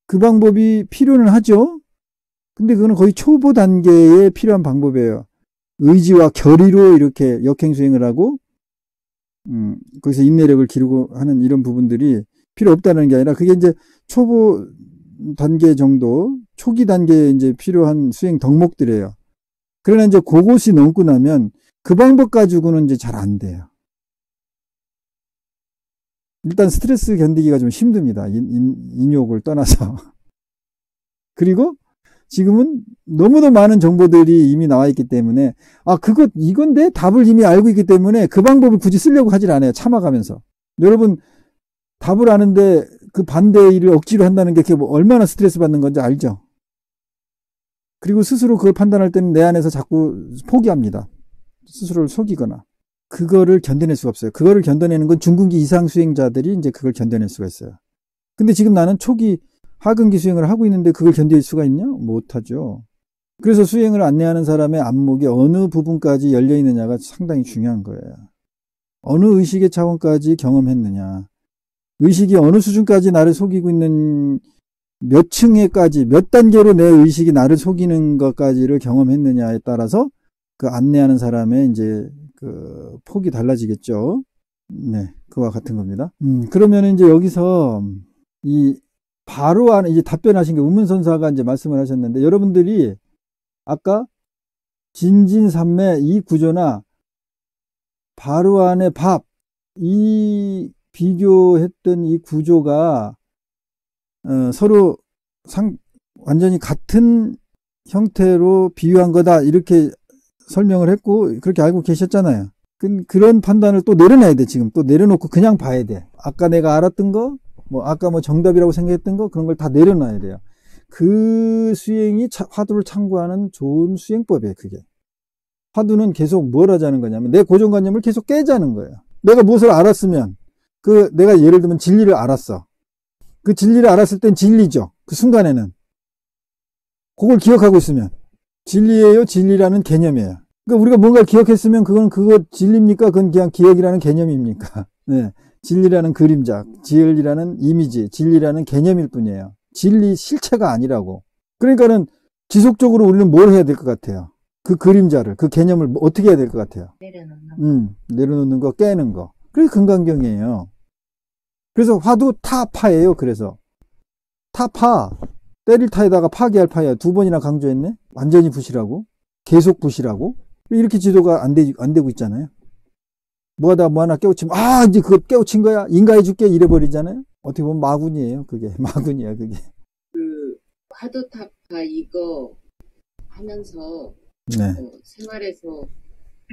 그 방법이 필요는 하죠. 근데 그거는 거의 초보 단계에 필요한 방법이에요. 의지와 결의로 이렇게 역행수행을 하고 거기서 인내력을 기르고 하는 이런 부분들이 필요 없다는 게 아니라 그게 이제 초보 단계 정도, 초기 단계에 이제 필요한 수행 덕목들이에요. 그러나 이제 그것이 넘고 나면 그 방법 가지고는 이제 잘 안 돼요. 일단 스트레스 견디기가 좀 힘듭니다. 인욕을 떠나서. 그리고 지금은 너무도 많은 정보들이 이미 나와 있기 때문에 이건데 답을 이미 알고 있기 때문에 그 방법을 굳이 쓰려고 하질 않아요. 참아가면서. 여러분 답을 아는데 그 반대의 일을 억지로 한다는 게 그게 얼마나 스트레스 받는 건지 알죠? 그리고 스스로 그걸 판단할 때는 내 안에서 자꾸 포기합니다. 스스로를 속이거나. 그거를 견뎌낼 수가 없어요. 그거를 견뎌내는 건 중근기 이상 수행자들이 이제 그걸 견뎌낼 수가 있어요. 근데 지금 나는 초기 하근기 수행을 하고 있는데 그걸 견딜 수가 있냐? 못하죠. 그래서 수행을 안내하는 사람의 안목이 어느 부분까지 열려 있느냐가 상당히 중요한 거예요. 어느 의식의 차원까지 경험했느냐. 의식이 어느 수준까지 나를 속이고 있는 몇 층에까지, 몇 단계로 내 의식이 나를 속이는 것까지를 경험했느냐에 따라서 그 안내하는 사람의 이제 그 폭이 달라지겠죠. 네, 그와 같은 겁니다. 그러면 이제 여기서 바로 안에 이제 답변하신 게 운문선사가 이제 말씀을 하셨는데 여러분들이 아까 진진삼매 이 구조나 바로 안에 이 비교했던 이 구조가 서로 완전히 같은 형태로 비유한 거다 이렇게 설명을 했고 그렇게 알고 계셨잖아요. 그런 판단을 또 내려놔야 돼. 지금 또 내려놓고 그냥 봐야 돼. 아까 내가 알았던 거 아까 정답이라고 생각했던 거 그런 걸 다 내려놔야 돼요. 그 수행이 화두를 참고하는 좋은 수행법이에요. 그게. 화두는 계속 뭘 하자는 거냐면 내 고정관념을 계속 깨자는 거예요. 내가 무엇을 알았으면 내가 예를 들면 진리를 알았어. 그 진리를 알았을 땐 진리죠. 그 순간에는. 그걸 기억하고 있으면 진리예요, 진리라는 개념이에요. 그러니까 우리가 뭔가를 기억했으면 그거 진리입니까? 그건 그냥 기억이라는 개념입니까? 네. 진리라는 그림자, 진리라는 이미지, 진리라는 개념일 뿐이에요. 진리 실체가 아니라고. 그러니까는 지속적으로 우리는 뭘 해야 될 것 같아요? 그 그림자를, 그 개념을 어떻게 해야 될 것 같아요? 내려놓는 거, 깨는 거. 그게 금강경이에요. 그래서 화두 타파예요. 그래서 타파, 때릴 타에다가 파기할 파야 두 번이나 강조했네. 완전히 부시라고, 계속 부시라고. 이렇게 지도가 안 되고 있잖아요. 뭐하다 뭐 하나 깨우치면 이제 그거 깨우친 거야. 인가해줄게 이래버리잖아요. 어떻게 보면 마군이에요. 그게 마군이야. 그게. 그 화두타파 이거 하면서 네. 생활에서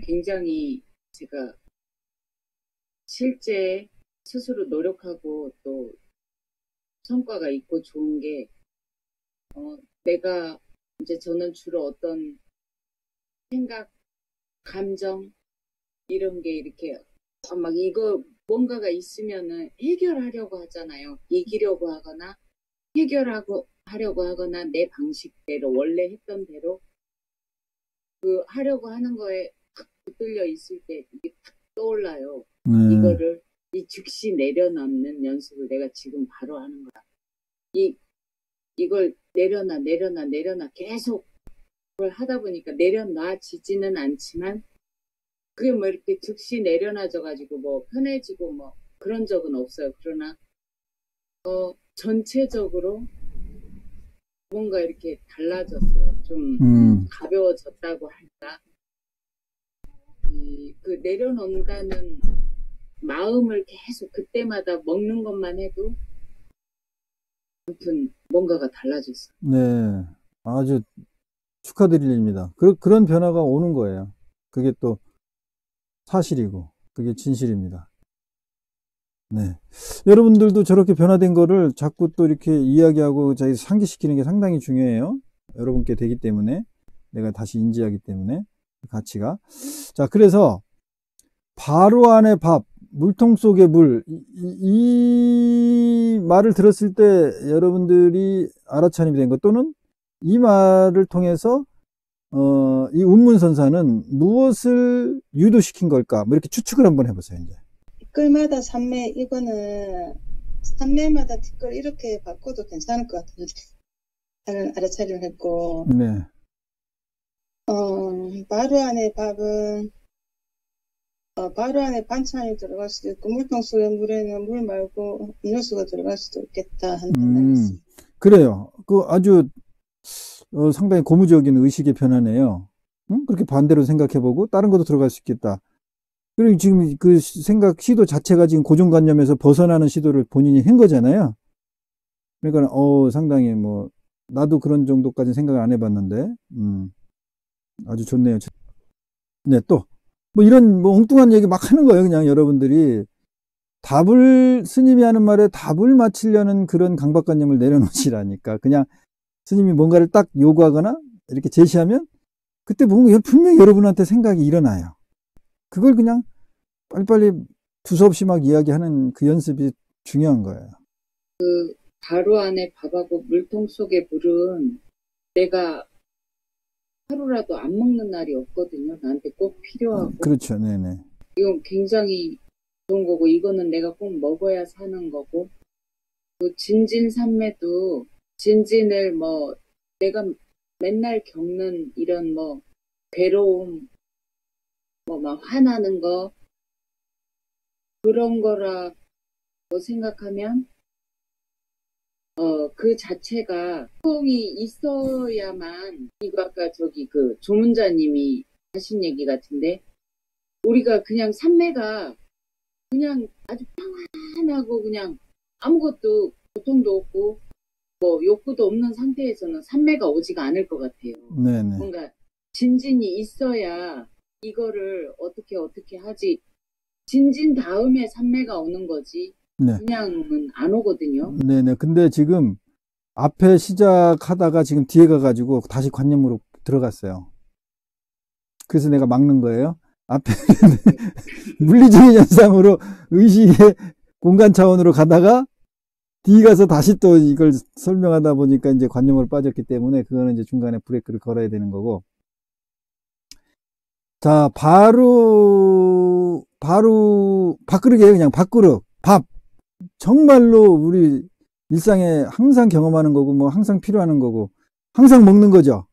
굉장히 제가 실제 스스로 노력하고 또 성과가 있고 좋은 게 내가 이제 저는 주로 어떤 생각, 감정 이런 게 이렇게 막 이거 뭔가가 있으면은 해결하려고 하잖아요. 이기려고 하거나 하려고 하거나 내 방식대로 원래 했던 대로 그 하려고 하는 거에 탁 붙들려 있을 때 이게 탁 떠올라요. 이거를 즉시 내려놓는 연습을 내가 지금 바로 하는 거야. 이걸 내려놔 계속 그걸 하다 보니까 내려놔지지는 않지만 그게 뭐 이렇게 즉시 내려놔져가지고 뭐 편해지고 뭐 그런 적은 없어요. 그러나 전체적으로 뭔가 이렇게 달라졌어요. 좀 가벼워졌다고 할까? 그 내려놓는다는 마음을 계속 그때마다 먹는 것만 해도 아무튼 뭔가가 달라졌어. 네. 아주 축하드릴 일입니다. 그런 변화가 오는 거예요. 그게 또 사실이고, 그게 진실입니다. 네. 여러분들도 저렇게 변화된 거를 자꾸 또 이렇게 이야기하고 자기 상기시키는 게 상당히 중요해요. 여러분께 되기 때문에, 내가 다시 인지하기 때문에, 가치가. 자, 그래서, 바로 안에 밥, 물통 속의 물, 이 말을 들었을 때 여러분들이 알아차림이 된 것, 또는 이 말을 통해서, 이 운문선사는 무엇을 유도시킨 걸까? 뭐 이렇게 추측을 한번 해보세요, 이제. 뒷글마다 산매, 이거는 산매마다 뒷글 이렇게 바꿔도 괜찮을 것 같은데. 다른 알아차림을 했고, 네. 바로 안에 밥은, 바로 안에 반찬이 들어갈 수도 있고, 물통 속의 물에는 물 말고 음료수가 들어갈 수도 있겠다 하는 판단이 있습니다. 그래요. 그 아주, 상당히 고무적인 의식의 변화네요. 응? 그렇게 반대로 생각해보고, 다른 것도 들어갈 수 있겠다. 그리고 지금 그 생각, 시도 자체가 지금 고정관념에서 벗어나는 시도를 본인이 한 거잖아요. 그러니까, 상당히 뭐, 나도 그런 정도까지 생각을 안 해봤는데, 아주 좋네요. 네, 또, 뭐 이런 뭐 엉뚱한 얘기 막 하는 거예요. 그냥 여러분들이 스님이 하는 말에 답을 맞추려는 그런 강박관념을 내려놓으시라니까. 그냥 스님이 뭔가를 딱 요구하거나 이렇게 제시하면 그때 보면 분명히 여러분한테 생각이 일어나요. 그걸 그냥 빨리빨리 두서없이 막 이야기하는 그 연습이 중요한 거예요. 그 바로 안에 밥하고 물통 속의 물은 내가 하루라도 안 먹는 날이 없거든요. 나한테 꼭 필요하고. 그렇죠. 네네. 이건 굉장히 좋은 거고, 이거는 내가 꼭 먹어야 사는 거고, 그 진진산매도 진진을 뭐 내가 맨날 겪는 이런 뭐 괴로움, 뭐 막 화나는 거, 그런 거라고 생각하면 그 자체가 소통이 있어야만, 이거 아까 저기 그 조문자님이 하신 얘기 같은데, 우리가 그냥 산매가 그냥 아주 평안하고 그냥 아무것도 고통도 없고 뭐 욕구도 없는 상태에서는 산매가 오지가 않을 것 같아요. 네네. 뭔가 진진이 있어야 이거를 어떻게 하지. 진진 다음에 산매가 오는 거지. 네. 그냥은 안 오거든요. 네네. 근데 지금 앞에 시작하다가 지금 뒤에 가가지고 다시 관념으로 들어갔어요. 그래서 내가 막는 거예요. 앞에 물리적인 현상으로 의식의 공간 차원으로 가다가 뒤에 가서 다시 또 이걸 설명하다 보니까 이제 관념으로 빠졌기 때문에 그거는 이제 중간에 브레이크를 걸어야 되는 거고. 자, 바로 밥그릇이에요. 그냥 밥그릇. 밥. 정말로 우리 일상에 항상 경험하는 거고, 뭐 항상 필요한 거고, 항상 먹는 거죠.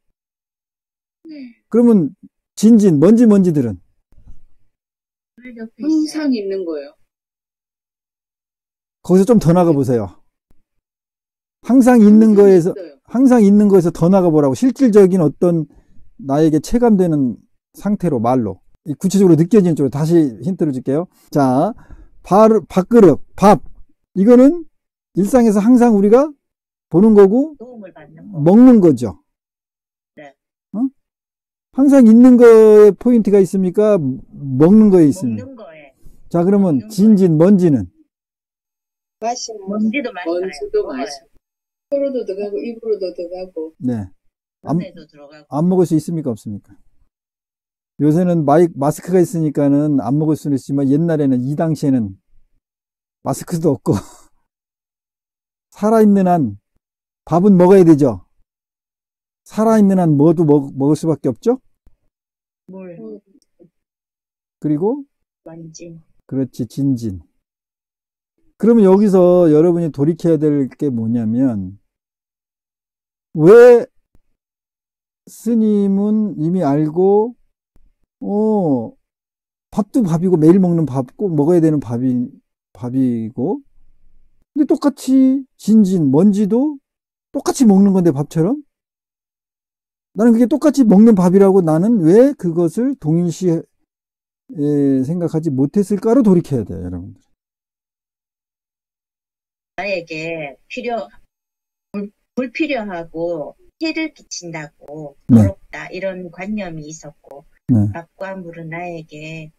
네. 그러면 먼지들은 항상 있는 거예요. 거기서 좀 더 나가 보세요. 항상 있는 거에서 더 나가 보라고. 실질적인 어떤 나에게 체감되는 상태로, 말로. 구체적으로 느껴지는 쪽으로 다시 힌트를 줄게요. 자, 밥그릇, 밥. 이거는 일상에서 항상 우리가 보는 거고, 도움을 받는 거. 먹는 거죠. 네. 항상 있는 거에 포인트가 있습니까? 먹는 거에 있습니까? 먹는 거에. 자, 그러면 먹는 먼지는? 먼지도 마셔요. 먼지도 마시고, 코로도 들어가고, 입으로도 들어가고. 네. 눈에도 들어가고. 안 먹을 수 있습니까? 없습니까? 요새는 마스크가 있으니까는 안 먹을 수는 있지만 옛날에는, 이 당시에는 마스크도 없고, 살아있는 한 밥은 먹어야 되죠. 살아있는 한 뭐도 먹을 수밖에 없죠. 물, 그리고 먼지. 그렇지, 진진. 그러면 여기서 여러분이 돌이켜야 될 게 뭐냐면, 왜 스님은 이미 알고, 밥도 밥이고 매일 먹는 밥, 꼭 먹어야 되는 밥이고, 근데 똑같이 먼지도 똑같이 먹는 건데, 밥처럼? 나는 그게 똑같이 먹는 밥이라고, 나는 왜 그것을 동일시 생각하지 못했을까로 돌이켜야 돼요, 여러분들. 나에게 불필요하고 해를 끼친다고 네. 더럽다 이런 관념이 있었고 네. 밥과 물은 나에게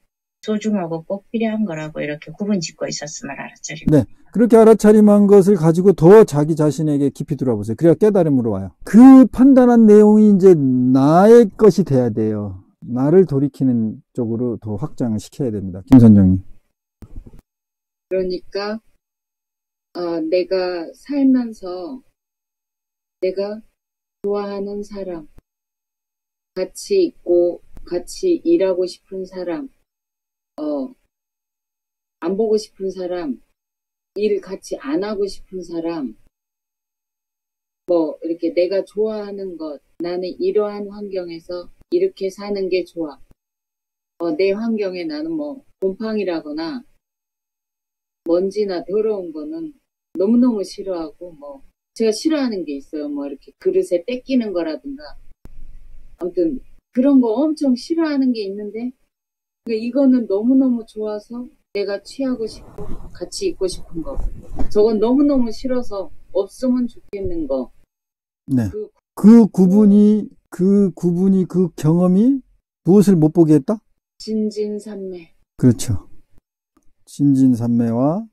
소중하고 꼭 필요한 거라고 이렇게 구분짓고 있었음을 알아차립니다. 네. 그렇게 알아차림한 것을 가지고 더 자기 자신에게 깊이 들어보세요. 그래야 깨달음으로 와요. 그 판단한 내용이 이제 나의 것이 돼야 돼요. 나를 돌이키는 쪽으로 더 확장을 시켜야 됩니다. 김선정님. 그러니까 내가 살면서 내가 좋아하는 사람, 같이 있고 같이 일하고 싶은 사람, 안 보고 싶은 사람, 일 같이 안 하고 싶은 사람, 뭐 이렇게 내가 좋아하는 것, 나는 이러한 환경에서 이렇게 사는 게 좋아. 내 환경에 나는 뭐 곰팡이라거나 먼지나 더러운 거는 너무너무 싫어하고, 뭐 제가 싫어하는 게 있어요. 뭐 이렇게 그릇에 때 끼는 거라든가, 아무튼 그런 거 엄청 싫어하는 게 있는데, 이거는 너무너무 좋아서 내가 취하고 싶고 같이 있고 싶은 거. 저건 너무너무 싫어서 없으면 좋겠는 거. 네. 그 구분이 그 경험이 무엇을 못 보게 했다? 진진산매. 그렇죠. 진진산매와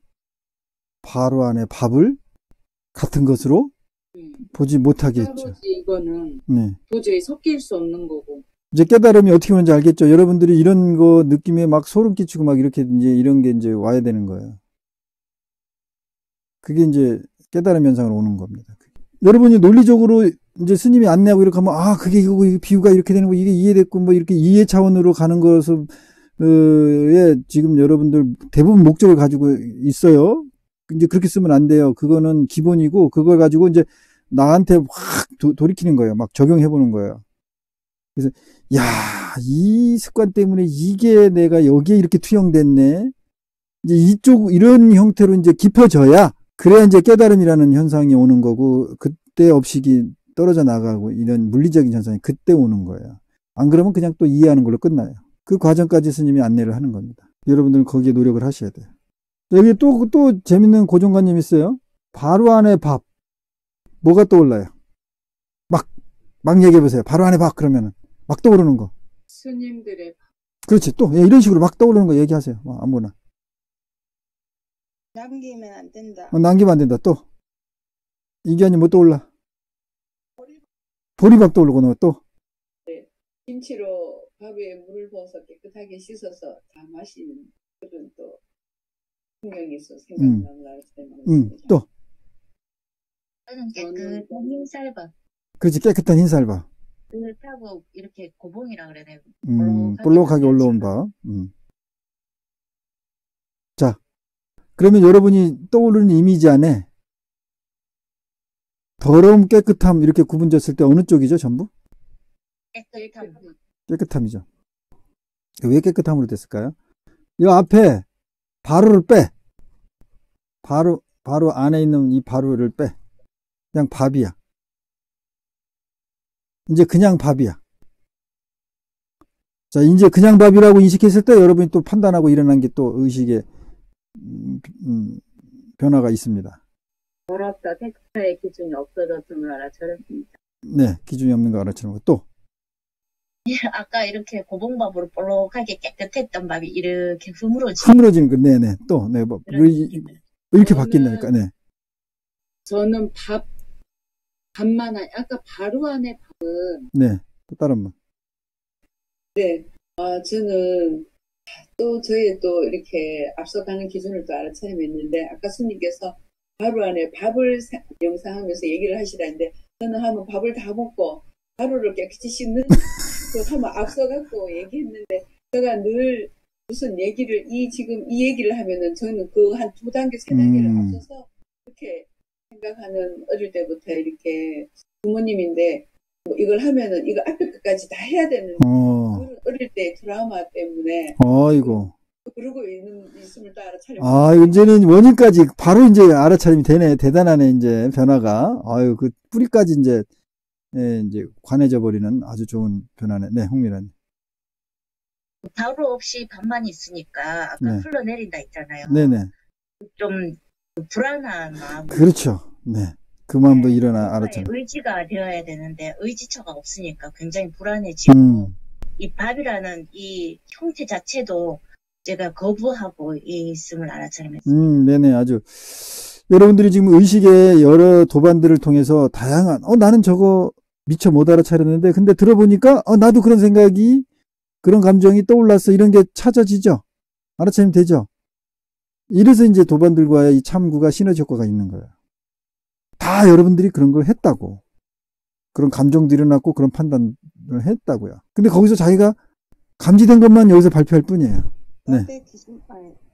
바로 안에 밥을 같은 것으로 보지 못하게 했죠. 할아버지 이거는 네. 도저히 섞일 수 없는 거고. 이제 깨달음이 어떻게 오는지 알겠죠? 여러분들이 이런 거 느낌에 막 소름 끼치고 막 이렇게 이제 이런 게 이제 와야 되는 거예요. 그게 이제 깨달음 현상으로 오는 겁니다. 여러분이 논리적으로 이제 스님이 안내하고 이렇게 하면, 그게 이거 비유가 이렇게 되는 거, 이게 이해됐고, 뭐 이렇게 이해 차원으로 가는 것을, 지금 여러분들 대부분 목적을 가지고 있어요. 이제 그렇게 쓰면 안 돼요. 그거는 기본이고, 그걸 가지고 이제 나한테 확 돌이키는 거예요. 막 적용해보는 거예요. 그래서, 야, 이 습관 때문에 이게 내가 여기에 이렇게 투영됐네. 이제 이런 형태로 이제 깊어져야, 그래야 이제 깨달음이라는 현상이 오는 거고, 그때 업식이 떨어져 나가고, 이런 물리적인 현상이 그때 오는 거예요. 안 그러면 그냥 또 이해하는 걸로 끝나요. 그 과정까지 스님이 안내를 하는 겁니다. 여러분들은 거기에 노력을 하셔야 돼요. 여기 또 재밌는 고정관념이 있어요. 바로 안에 밥. 뭐가 떠올라요? 막 얘기해보세요. 바로 안에 밥, 그러면은. 막 떠오르는 거. 스님들의 그렇지. 또, 이런 식으로 막 떠오르는 거 얘기하세요. 아무거나. 남기면 안 된다. 남기면 안 된다. 또. 이견이 뭐 떠올라? 보리밥 떠오르고, 너 또. 김치로 밥에 물을 부어서 깨끗하게 씻어서 다 마시는 그런 또 풍경이 있어 생각나는 또. 저는 깨끗한 흰쌀밥. 그렇지. 깨끗한 흰쌀밥. 그렇다고 이렇게 고봉이라 그래야 되나? 볼록하게 올라온 밥. 자, 그러면 여러분이 떠오르는 이미지 안에 더러움, 깨끗함 이렇게 구분졌을 때 어느 쪽이죠, 전부? 깨끗함이죠. 왜 깨끗함으로 됐을까요? 이 앞에 바로를 빼. 바로 안에 있는 이 바로를 빼. 그냥 밥이야. 이제 그냥 밥이야. 자, 이제 그냥 밥이라고 인식했을 때 여러분이 또 판단하고 일어난 게 또 의식의 변화가 있습니다. 더럽다, 깨끗하의 기준이 없어졌음을 알아차렸습니다. 네, 기준이 없는 거 알아차린 거. 또. 아까 이렇게 고봉밥으로 볼록하게 깨끗했던 밥이 이렇게 흐물어지는 거. 네네. 또, 네, 뭐, 이렇게 바뀐다니까, 네. 저는 밥만 아까 바로 안에 밥은. 네, 또 다른 분. 네, 저는 또 저희 또 이렇게 앞서가는 기준을 또 알아차림했는데, 아까 스님께서 바로 안에 밥을 명상하면서 얘기를 하시라는데, 저는 한번 밥을 다 먹고 바로를 깨끗이 씻는 그 한번 앞서갖고 얘기했는데, 제가 늘 무슨 얘기를 지금 이 얘기를 하면은 저는 그 한 2단계 3단계를 앞서서 그렇게 생각하는, 어릴 때부터 이렇게 부모님인데 뭐 이걸 하면은 이거 앞에 끝까지 다 해야 되는 어릴 때 트라우마 때문에 아이고 그러고 있음을 또 알아차려. 이제는 원인까지 바로 이제 알아차림이 되네. 대단하네. 이제 변화가. 그 뿌리까지 이제 관해져 버리는 아주 좋은 변화네. 네, 홍미란. 바로 없이 반만 있으니까 아까 네. 흘러내린다 했잖아요. 네네. 좀 불안한 마음. 그렇죠. 네. 그 마음도 네, 일어나, 누군가의 알았잖아요. 의지가 되어야 되는데 의지처가 없으니까 굉장히 불안해지고 이 밥이라는 이 형태 자체도 제가 거부하고 있음을 알아차림했습니다. 네네. 아주. 여러분들이 지금 의식의 여러 도반들을 통해서 다양한, 나는 저거 미처 못 알아차렸는데, 근데 들어보니까, 나도 그런 생각이, 그런 감정이 떠올랐어. 이런 게 찾아지죠? 알아차리면 되죠? 이래서 이제 도반들과의 이 참구가 시너지 효과가 있는 거예요. 다 여러분들이 그런 걸 했다고. 그런 감정도 일어났고, 그런 판단을 했다고요. 근데 거기서 자기가 감지된 것만 여기서 발표할 뿐이에요. 네.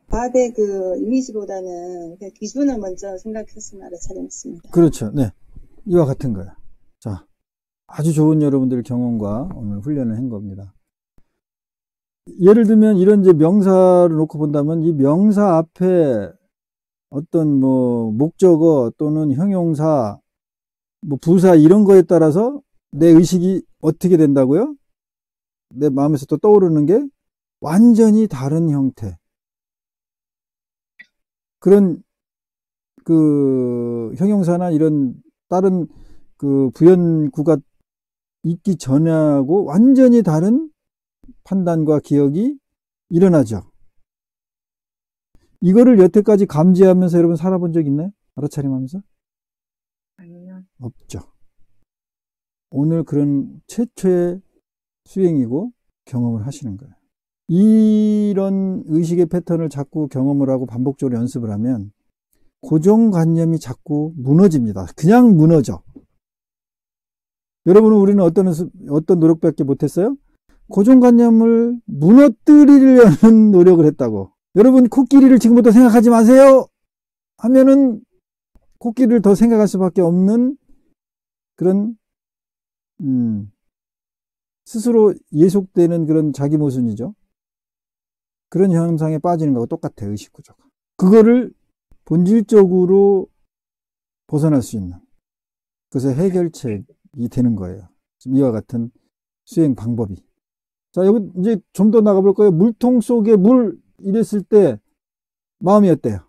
밥의 그 이미지보다는 그 기준을 먼저 생각했으면 알아차렸습니다. 그렇죠. 네. 이와 같은 거예요. 자, 아주 좋은 여러분들 경험과 오늘 훈련을 한 겁니다. 예를 들면 이런 이제 명사를 놓고 본다면 이 명사 앞에 어떤 뭐 목적어 또는 형용사, 뭐 부사 이런 거에 따라서 내 의식이 어떻게 된다고요? 내 마음에서 또 떠오르는 게 완전히 다른 형태. 그런 그 형용사나 이런 다른 그 부연구가 있기 전하고 완전히 다른 판단과 기억이 일어나죠. 이거를 여태까지 감지하면서 여러분 살아본 적 있나요? 알아차림하면서? 아니요. 없죠. 오늘 그런 최초의 수행이고 경험을 하시는 거예요. 이런 의식의 패턴을 자꾸 경험을 하고 반복적으로 연습을 하면 고정관념이 자꾸 무너집니다. 그냥 무너져. 여러분은 우리는 어떤 노력밖에 못했어요? 고정관념을 무너뜨리려는 노력을 했다고. 여러분 코끼리를 지금부터 생각하지 마세요 하면은 코끼리를 더 생각할 수밖에 없는 그런 스스로 예속되는 그런 자기 모순이죠. 그런 현상에 빠지는 거하고 똑같아요. 의식구조가. 그거를 본질적으로 벗어날 수 있는 그래서 해결책이 되는 거예요. 지금 이와 같은 수행 방법이. 자, 여기 이제 좀 더 나가볼 거예요. 물통 속에 물 이랬을 때 마음이 어때요?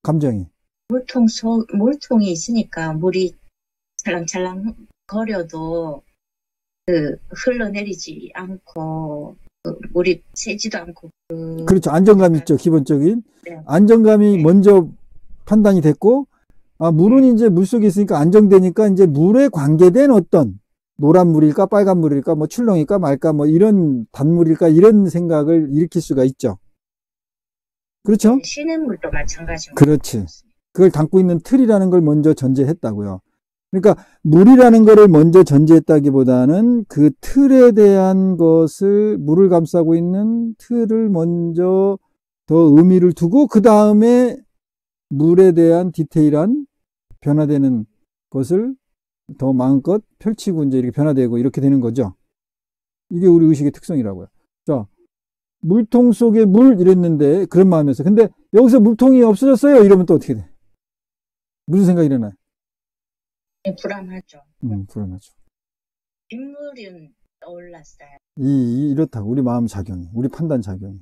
감정이. 물통이 있으니까 물이 찰랑찰랑 거려도 흘러내리지 않고 물이 새지도 않고 그렇죠. 안정감 있죠. 기본적인. 네. 안정감이 먼저 판단이 됐고 물은 이제 물속에 있으니까 안정되니까 이제 물에 관계된 어떤 노란 물일까 빨간 물일까 뭐 출렁일까 말까 뭐 이런 단물일까 이런 생각을 일으킬 수가 있죠. 그렇죠? 시냇물도 마찬가지입니다. 그렇지. 그걸 담고 있는 틀이라는 걸 먼저 전제했다고요. 그러니까 물이라는 거를 먼저 전제했다기보다는 그 틀에 대한 것을 물을 감싸고 있는 틀을 먼저 더 의미를 두고 그 다음에 물에 대한 디테일한 변화되는 것을 더 마음껏 펼치고 이제 이렇게 변화되고 이렇게 되는 거죠. 이게 우리 의식의 특성이라고요. 자, 물통 속에 물 이랬는데 그런 마음이었어요. 근데 여기서 물통이 없어졌어요. 이러면 또 어떻게 돼? 무슨 생각이 일어나요? 불안하죠. 불안하죠. 빗물은 떠올랐어요. 이렇다고 우리 마음 작용이, 우리 판단 작용이.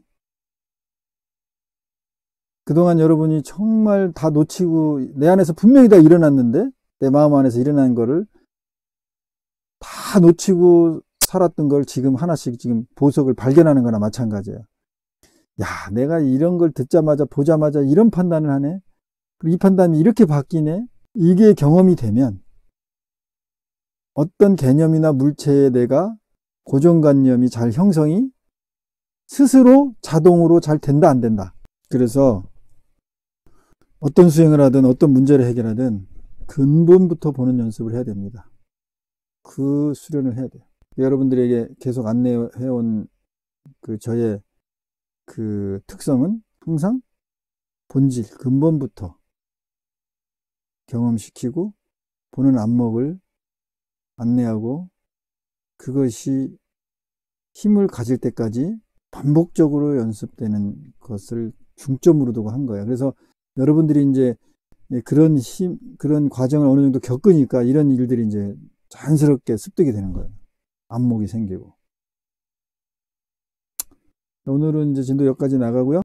그동안 여러분이 정말 다 놓치고 내 안에서 분명히 다 일어났는데 내 마음 안에서 일어난 거를 다 놓치고 살았던 걸 지금 하나씩 지금 보석을 발견하는 거나 마찬가지예요. 야, 내가 이런 걸 듣자마자 보자마자 이런 판단을 하네. 이 판단이 이렇게 바뀌네. 이게 경험이 되면 어떤 개념이나 물체에 내가 고정관념이 잘 형성이 스스로 자동으로 잘 된다 안 된다. 그래서 어떤 수행을 하든 어떤 문제를 해결하든 근본부터 보는 연습을 해야 됩니다. 그 수련을 해야 돼요. 여러분들에게 계속 안내해온 그 저의 그 특성은 항상 본질, 근본부터 경험시키고 보는 안목을 안내하고 그것이 힘을 가질 때까지 반복적으로 연습되는 것을 중점으로 두고 한 거예요. 그래서 여러분들이 이제 그런 과정을 어느 정도 겪으니까 이런 일들이 이제 자연스럽게 습득이 되는 거예요. 안목이 생기고. 오늘은 이제 진도 여기까지 나가고요.